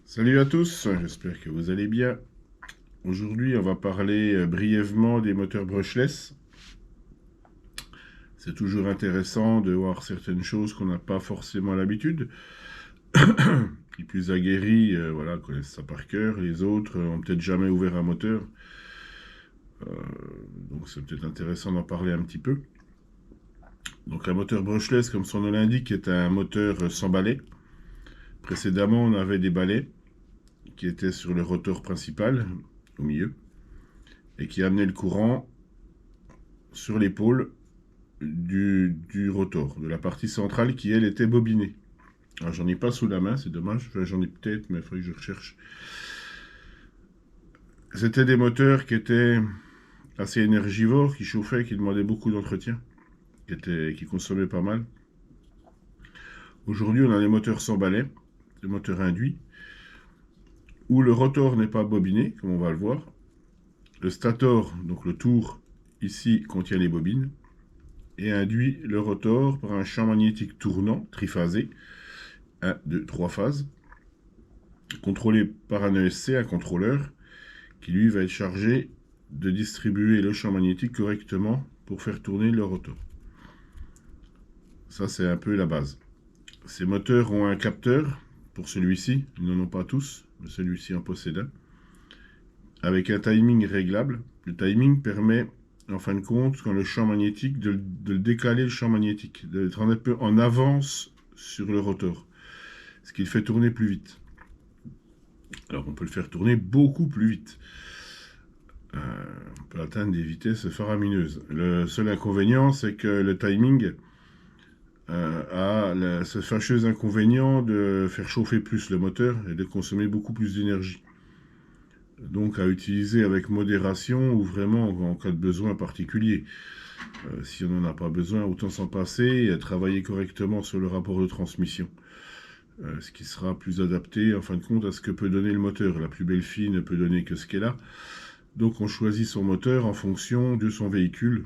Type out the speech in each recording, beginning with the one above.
Salut à tous, j'espère que vous allez bien. Aujourd'hui, on va parler brièvement des moteurs brushless. C'est toujours intéressant de voir certaines choses qu'on n'a pas forcément l'habitude. Les plus aguerris voilà, connaissent ça par cœur, les autres ont peut-être jamais ouvert un moteur. Euh, donc c'est peut-être intéressant d'en parler un petit peu. Donc un moteur brushless, comme son nom l'indique, est un moteur sans balai. Précédemment, on avait des balais qui étaient sur le rotor principal, au milieu, et qui amenaient le courant sur l'épaule du rotor, de la partie centrale qui, elle, était bobinée. Alors, j'en ai pas sous la main, c'est dommage. Enfin, j'en ai peut-être, mais il faudrait que je recherche. C'était des moteurs qui étaient assez énergivores, qui chauffaient, qui demandaient beaucoup d'entretien, qui consommaient pas mal. Aujourd'hui, on a des moteurs sans balai, des moteurs induits, où le rotor n'est pas bobiné, comme on va le voir. Le stator, donc le tour, ici, contient les bobines, et induit le rotor par un champ magnétique tournant, triphasé, 1, 2, 3 phases, contrôlé par un ESC, un contrôleur, qui lui va être chargé de distribuer le champ magnétique correctement pour faire tourner le rotor. Ça, c'est un peu la base. Ces moteurs ont un capteur, pour celui-ci, ils n'en ont pas tous, mais celui-ci en possède un, avec un timing réglable. Le timing permet, en fin de compte, quand le champ magnétique, de décaler le champ magnétique, d'être un peu en avance sur le rotor, ce qui le fait tourner plus vite. Alors on peut le faire tourner beaucoup plus vite. On peut atteindre des vitesses faramineuses. Le seul inconvénient, c'est que le timing a ce fâcheux inconvénient de faire chauffer plus le moteur et de consommer beaucoup plus d'énergie. Donc à utiliser avec modération ou vraiment en cas de besoin particulier. Si on n'en a pas besoin, autant s'en passer et travailler correctement sur le rapport de transmission. Ce qui sera plus adapté en fin de compte à ce que peut donner le moteur. La plus belle fille ne peut donner que ce qu'elle a. Donc on choisit son moteur en fonction de son véhicule,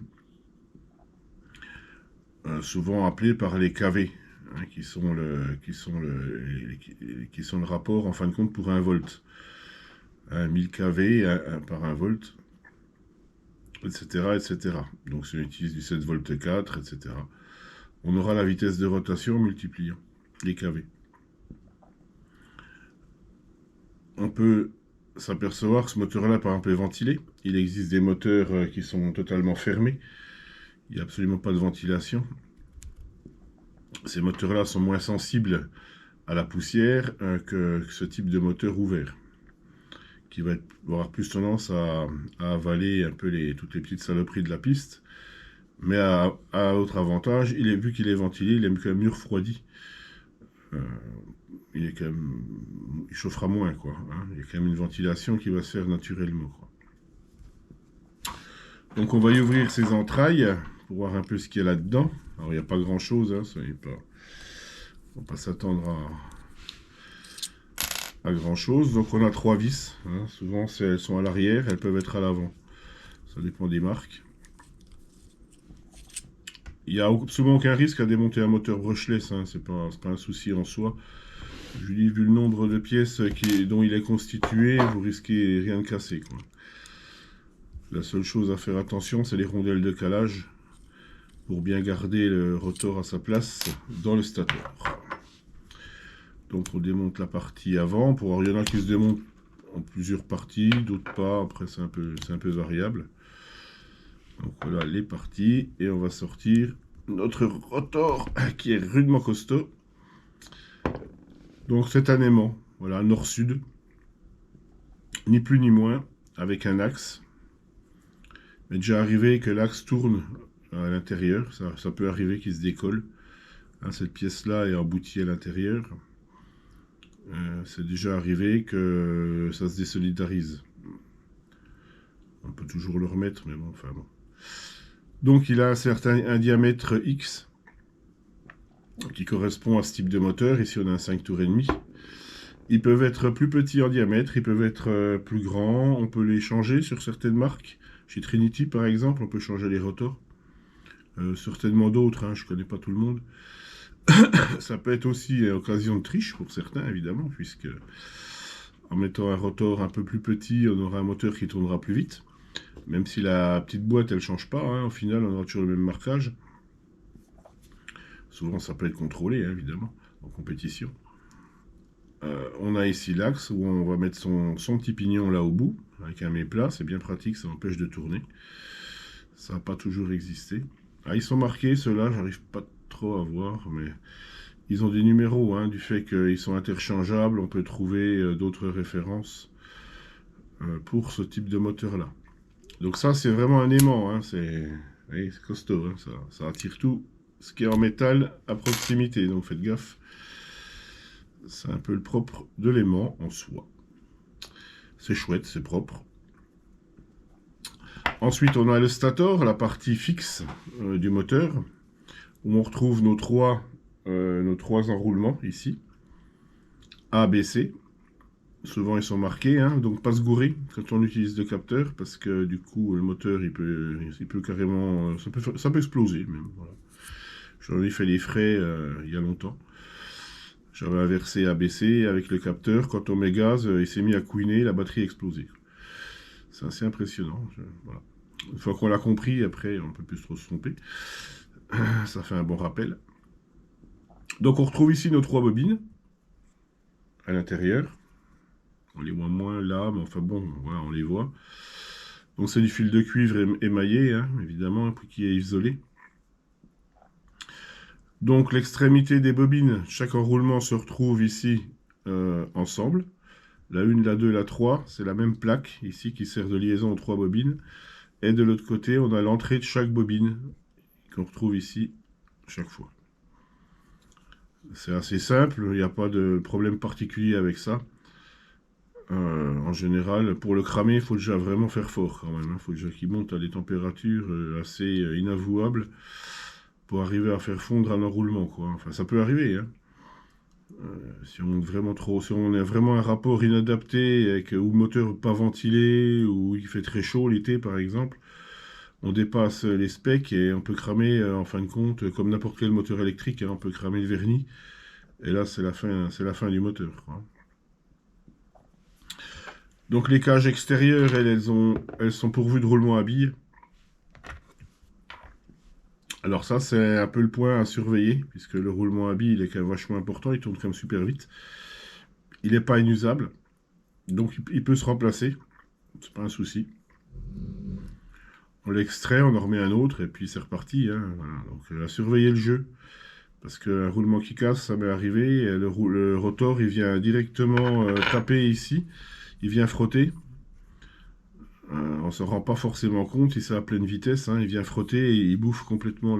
souvent appelé par les kV, hein, qui sont le rapport en fin de compte pour 1 volt. 1000 kV par 1 volt, etc., etc. Donc si on utilise du 7 volts 4, etc., on aura la vitesse de rotation multipliant les kV. On peut s'apercevoir que ce moteur-là, par exemple, est ventilé. Il existe des moteurs qui sont totalement fermés. Il n'y a absolument pas de ventilation. Ces moteurs-là sont moins sensibles à la poussière que ce type de moteur ouvert, qui va avoir plus tendance à avaler un peu toutes les petites saloperies de la piste. Mais à autre avantage, vu qu'il est ventilé, il est quand même mieux refroidi. Il chauffera moins, quoi. Hein. Il y a quand même une ventilation qui va se faire naturellement, quoi. Donc on va y ouvrir ses entrailles pour voir un peu ce qu'il y a là-dedans. Alors il n'y a pas grand-chose, hein, ça n'est pas... On va pas s'attendre à grand-chose. Donc on a 3 vis. Hein. Souvent elles sont à l'arrière, elles peuvent être à l'avant. Ça dépend des marques. Il n'y a absolument aucun risque à démonter un moteur brushless, hein. C'est pas un souci en soi. Je lui dis, vu le nombre de pièces dont il est constitué, vous risquez rien de casser, quoi. La seule chose à faire attention, c'est les rondelles de calage pour bien garder le rotor à sa place dans le stator. Donc on démonte la partie avant. Il y en a qui se démontent en plusieurs parties, d'autres pas. Après c'est un peu variable. Donc voilà les parties. Et on va sortir notre rotor qui est rudement costaud. Donc c'est un aimant. Voilà, nord-sud. Ni plus ni moins. Avec un axe. Il m'est déjà arrivé que l'axe tourne à l'intérieur. Ça peut arriver qu'il se décolle. Hein, cette pièce-là est emboutie à l'intérieur. C'est déjà arrivé que ça se désolidarise. On peut toujours le remettre, mais bon, enfin bon. Donc il a un diamètre X qui correspond à ce type de moteur. Ici on a un 5 tours et demi. Ils peuvent être plus petits en diamètre, ils peuvent être plus grands. On peut les changer sur certaines marques. Chez Trinity par exemple, on peut changer les rotors. Certainement d'autres, hein, je ne connais pas tout le monde. Ça peut être aussi occasion de triche pour certains, évidemment, puisque En mettant un rotor un peu plus petit, on aura un moteur qui tournera plus vite. Même si la petite boîte, elle ne change pas, hein, au final, on aura toujours le même marquage. Souvent, ça peut être contrôlé, hein, évidemment, en compétition. On a ici l'axe où on va mettre son petit pignon là au bout, avec un méplat. C'est bien pratique, ça empêche de tourner. Ça n'a pas toujours existé. Ah, ils sont marqués, ceux-là, j'arrive pas trop à voir, mais ils ont des numéros, hein, du fait qu'ils sont interchangeables. On peut trouver d'autres références pour ce type de moteur-là. Donc ça, c'est vraiment un aimant, hein, c'est costaud, hein, ça attire tout ce qui est en métal à proximité, donc faites gaffe. C'est un peu le propre de l'aimant en soi. C'est chouette, c'est propre. Ensuite, on a le stator, la partie fixe du moteur, où on retrouve nos trois enroulements ici. A, B, C. Souvent, ils sont marqués, hein, donc pas se gourer quand on utilise le capteur, parce que du coup, le moteur, il peut carrément... ça peut exploser, même. Voilà. J'en ai fait les frais il y a longtemps. J'avais inversé ABC avec le capteur. Quand on met gaz, il s'est mis à couiner, la batterie a explosé. C'est assez impressionnant. Voilà. Une fois qu'on l'a compris, après, on ne peut plus trop se tromper. Ça fait un bon rappel. Donc on retrouve ici nos trois bobines à l'intérieur. On les voit moins là, mais enfin bon, voilà, on les voit. Donc c'est du fil de cuivre émaillé, hein, évidemment, qui est isolé. Donc l'extrémité des bobines, chaque enroulement se retrouve ici ensemble. La 1, la 2, la 3, c'est la même plaque ici qui sert de liaison aux trois bobines. Et de l'autre côté, on a l'entrée de chaque bobine qu'on retrouve ici chaque fois. C'est assez simple, il n'y a pas de problème particulier avec ça. En général, pour le cramer, il faut déjà vraiment faire fort quand même. Il faut déjà qu'il monte à des températures assez inavouables pour arriver à faire fondre un enroulement, quoi. Enfin, ça peut arriver, hein. Si on monte vraiment trop, si on a vraiment un rapport inadapté, avec, ou le moteur pas ventilé, ou il fait très chaud l'été par exemple, on dépasse les specs et on peut cramer en fin de compte, comme n'importe quel moteur électrique, hein, on peut cramer le vernis. Et là, c'est la fin du moteur, quoi. Donc les cages extérieures, elles sont pourvues de roulements à billes. Alors ça, c'est un peu le point à surveiller, puisque le roulement à billes, il est quand même vachement important, il tourne quand même super vite. Il n'est pas inusable, donc il peut se remplacer, c'est pas un souci. On l'extrait, on en remet un autre, et puis c'est reparti, hein, voilà. Donc à surveiller le jeu, parce qu'un roulement qui casse, ça m'est arrivé, et le rotor, il vient directement taper ici, il vient frotter. On ne s'en rend pas forcément compte, si c'est à pleine vitesse, hein, il vient frotter et il bouffe complètement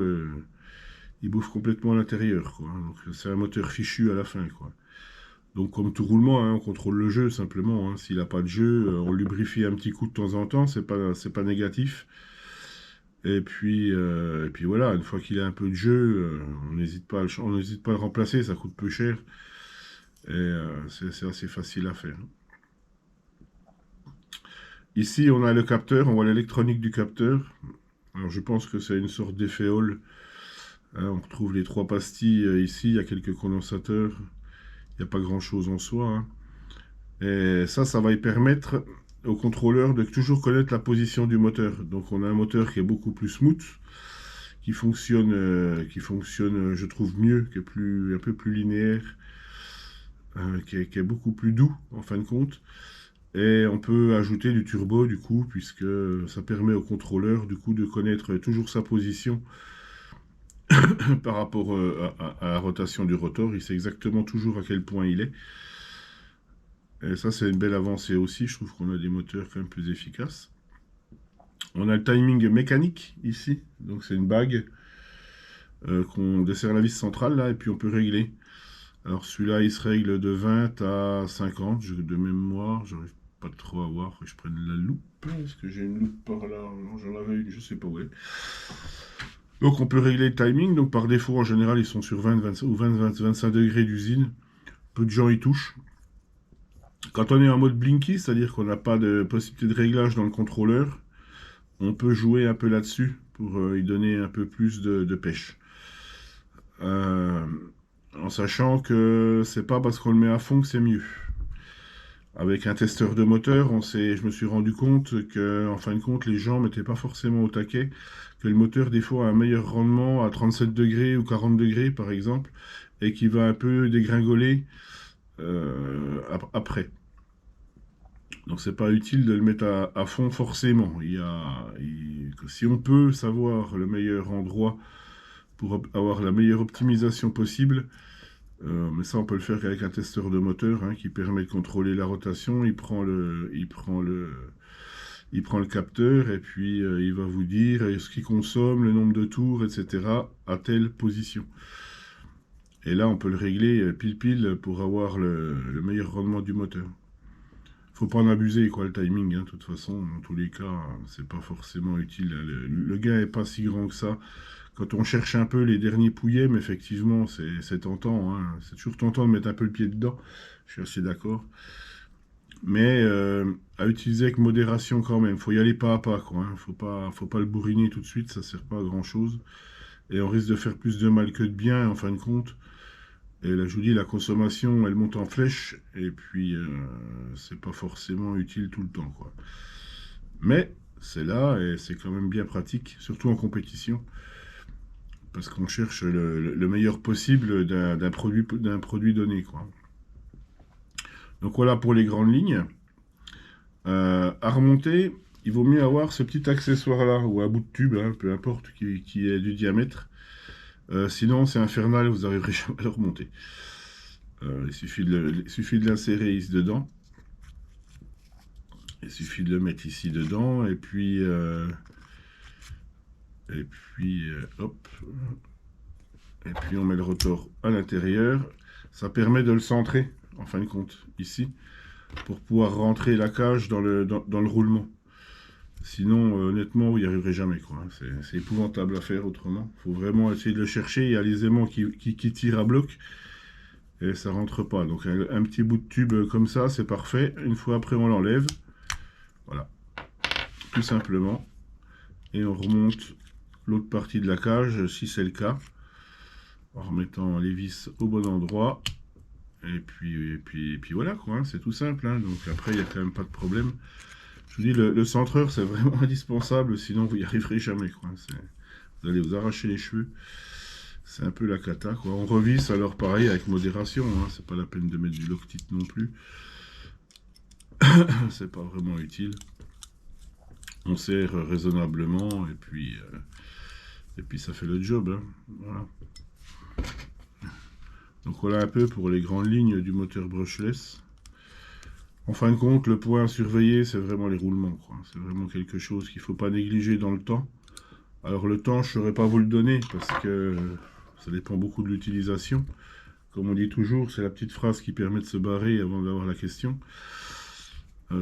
l'intérieur, quoi. Donc c'est un moteur fichu à la fin, quoi. Donc comme tout roulement, hein, on contrôle le jeu simplement, hein. S'il n'a pas de jeu, on lubrifie un petit coup de temps en temps, c'est pas négatif. Et puis voilà, une fois qu'il a un peu de jeu, on n'hésite pas à le remplacer, ça coûte peu cher. Et c'est assez facile à faire. Ici, on a le capteur, on voit l'électronique du capteur. Alors, je pense que c'est une sorte d'efféole. Hein, on retrouve les trois pastilles ici, il y a quelques condensateurs. Il n'y a pas grand-chose en soi, hein. Et ça va y permettre au contrôleur de toujours connaître la position du moteur. Donc, on a un moteur qui est beaucoup plus smooth, qui fonctionne, je trouve, mieux, un peu plus linéaire, qui est beaucoup plus doux, en fin de compte. Et on peut ajouter du turbo du coup, puisque ça permet au contrôleur du coup de connaître toujours sa position par rapport à la rotation du rotor. Il sait exactement toujours à quel point il est. Et ça, c'est une belle avancée aussi. Je trouve qu'on a des moteurs quand même plus efficaces. On a le timing mécanique ici. Donc c'est une bague qu'on dessert la vis centrale là, et puis on peut régler. Alors celui-là, il se règle de 20 à 50 de mémoire. J'arrive pas trop à voir, faut que je prenne la loupe. Est-ce que j'ai une loupe par là? Non, j'en avais une, je sais pas où elle est. Donc on peut régler le timing. Donc par défaut, en général, ils sont sur 20, 25, ou 25 degrés d'usine. Peu de gens y touchent. Quand on est en mode blinky, c'est-à-dire qu'on n'a pas de possibilité de réglage dans le contrôleur, on peut jouer un peu là-dessus pour y donner un peu plus de pêche. En sachant que c'est pas parce qu'on le met à fond que c'est mieux. Avec un testeur de moteur, je me suis rendu compte que, en fin de compte, les gens n'étaient pas forcément au taquet, que le moteur, des fois, a un meilleur rendement à 37 degrés ou 40 degrés, par exemple, et qui va un peu dégringoler après. Donc, c'est pas utile de le mettre à fond forcément. Si on peut savoir le meilleur endroit pour avoir la meilleure optimisation possible, mais ça, on peut le faire qu'avec un testeur de moteur hein, qui permet de contrôler la rotation. Il prend le capteur et puis il va vous dire ce qu'il consomme, le nombre de tours, etc. à telle position. Et là, on peut le régler pile pour avoir le meilleur rendement du moteur. Faut pas en abuser, quoi, le timing. Hein, de toute façon, dans tous les cas, c'est pas forcément utile. Le gain est pas si grand que ça. Quand on cherche un peu les derniers pouillèmes, effectivement, c'est tentant. Hein. C'est toujours tentant de mettre un peu le pied dedans. Je suis assez d'accord. Mais à utiliser avec modération quand même. Faut y aller pas à pas, quoi. Hein. Faut pas le bourriner tout de suite. Ça sert pas à grand chose. Et on risque de faire plus de mal que de bien, en fin de compte. Et là, je vous dis, la consommation, elle monte en flèche. Et puis, c'est pas forcément utile tout le temps, quoi. Mais c'est là et c'est quand même bien pratique, surtout en compétition. Parce qu'on cherche le meilleur possible d'un produit donné, quoi. Donc voilà pour les grandes lignes. À remonter, il vaut mieux avoir ce petit accessoire-là, ou un bout de tube, hein, peu importe, qui est du diamètre. Sinon, c'est infernal, vous n'arriverez jamais à le remonter. Il suffit de l'insérer ici dedans. Il suffit de le mettre ici dedans, et puis hop. Et puis on met le rotor à l'intérieur. Ça permet de le centrer, en fin de compte, ici, pour pouvoir rentrer la cage dans le roulement. Sinon, honnêtement, vous n'y arriverez jamais, quoi. C'est épouvantable à faire autrement. Il faut vraiment essayer de le chercher. Il y a les aimants qui tirent à bloc. Et ça rentre pas. Donc un petit bout de tube comme ça, c'est parfait. Une fois après, on l'enlève. Voilà. Tout simplement. Et on remonte l'autre partie de la cage, si c'est le cas. En remettant les vis au bon endroit. Et puis voilà, quoi. Hein, c'est tout simple. Hein. Donc après, il n'y a quand même pas de problème. Je vous dis, le centreur, c'est vraiment indispensable, sinon vous n'y arriverez jamais, quoi. Vous allez vous arracher les cheveux. C'est un peu la cata, quoi. On revisse alors pareil avec modération, hein. C'est pas la peine de mettre du Loctite non plus. C'est pas vraiment utile. On serre raisonnablement et puis ça fait le job, hein. Voilà. Donc voilà un peu pour les grandes lignes du moteur brushless. En fin de compte, le point à surveiller, c'est vraiment les roulements, quoi. C'est vraiment quelque chose qu'il ne faut pas négliger dans le temps. Alors le temps, je ne saurais pas vous le donner parce que ça dépend beaucoup de l'utilisation. Comme on dit toujours, c'est la petite phrase qui permet de se barrer avant d'avoir la question.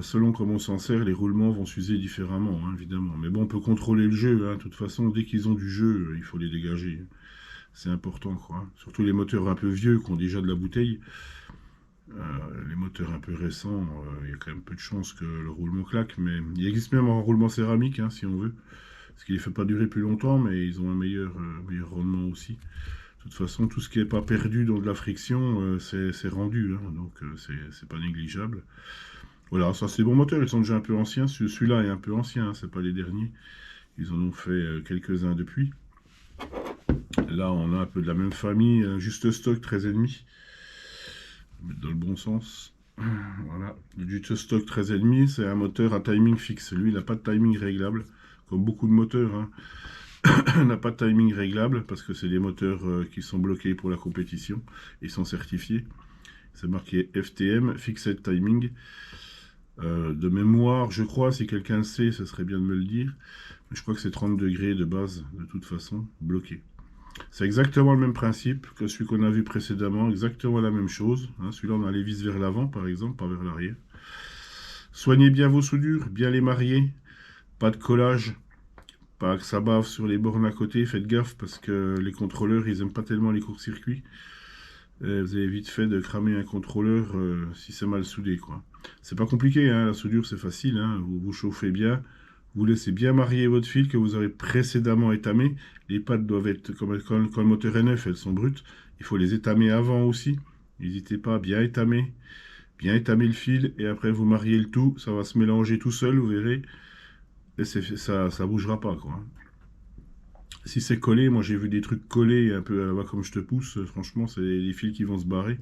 Selon comment on s'en sert, les roulements vont s'user différemment, hein, évidemment. Mais bon, on peut contrôler le jeu. Hein. De toute façon, dès qu'ils ont du jeu, il faut les dégager. C'est important, quoi. Surtout les moteurs un peu vieux qui ont déjà de la bouteille. Les moteurs un peu récents, il y a quand même peu de chances que le roulement claque. Mais il existe même un roulement céramique, hein, si on veut. Ce qui ne les fait pas durer plus longtemps, mais ils ont un meilleur rendement aussi. De toute façon, tout ce qui n'est pas perdu dans de la friction, c'est rendu. Hein, donc, c'est pas négligeable. Voilà, ça c'est des bons moteurs, ils sont déjà un peu anciens. Celui-là est un peu ancien, hein, c'est pas les derniers. Ils en ont fait quelques-uns depuis. Là, on a un peu de la même famille, juste stock 13,5. Mettre dans le bon sens. Voilà, le juste stock 13,5, c'est un moteur à timing fixe. Lui, il n'a pas de timing réglable, comme beaucoup de moteurs. Hein. N'a pas de timing réglable parce que c'est des moteurs qui sont bloqués pour la compétition. Ils sont certifiés. C'est marqué FTM, Fixed Timing. De mémoire, je crois, si quelqu'un le sait, ce serait bien de me le dire. Mais je crois que c'est 30 degrés de base, de toute façon, bloqué. C'est exactement le même principe que celui qu'on a vu précédemment, exactement la même chose. Hein, celui-là, on a les vis vers l'avant, par exemple, pas vers l'arrière. Soignez bien vos soudures, bien les marier. Pas de collage, pas que ça bave sur les bornes à côté. Faites gaffe parce que les contrôleurs, ils n'aiment pas tellement les courts-circuits. Vous avez vite fait de cramer un contrôleur si c'est mal soudé, quoi. C'est pas compliqué, hein, la soudure c'est facile, hein, vous chauffez bien, vous laissez bien marier votre fil que vous avez précédemment étamé. Les pattes doivent être, comme quand le moteur est neuf, elles sont brutes, il faut les étamer avant aussi. N'hésitez pas à bien étamer, bien étamer le fil, et après vous mariez le tout, ça va se mélanger tout seul, vous verrez, et ça bougera pas, quoi. Si c'est collé, moi j'ai vu des trucs collés un peu comme je te pousse, franchement, c'est les fils qui vont se barrer,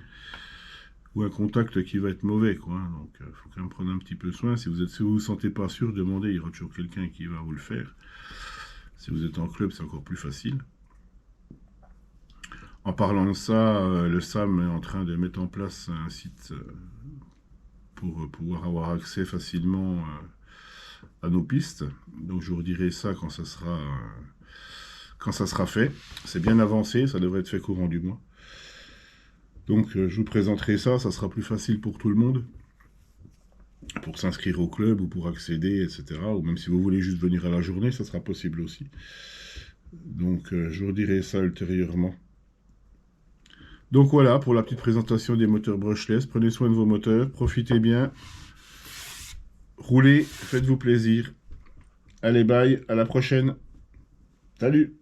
ou un contact qui va être mauvais, quoi. Donc, faut quand même prendre un petit peu soin. Si vous vous sentez pas sûr, demandez, il y aura toujours quelqu'un qui va vous le faire. Si vous êtes en club, c'est encore plus facile. En parlant de ça, le SAM est en train de mettre en place un site pour pouvoir avoir accès facilement à nos pistes. Donc je vous redirai ça quand ça sera fait. C'est bien avancé, ça devrait être fait courant du mois. Donc je vous présenterai ça, ça sera plus facile pour tout le monde, pour s'inscrire au club ou pour accéder, etc. Ou même si vous voulez juste venir à la journée, ça sera possible aussi. Donc je vous redirai ça ultérieurement. Donc voilà pour la petite présentation des moteurs brushless. Prenez soin de vos moteurs, profitez bien, roulez, faites-vous plaisir. Allez, bye, à la prochaine. Salut!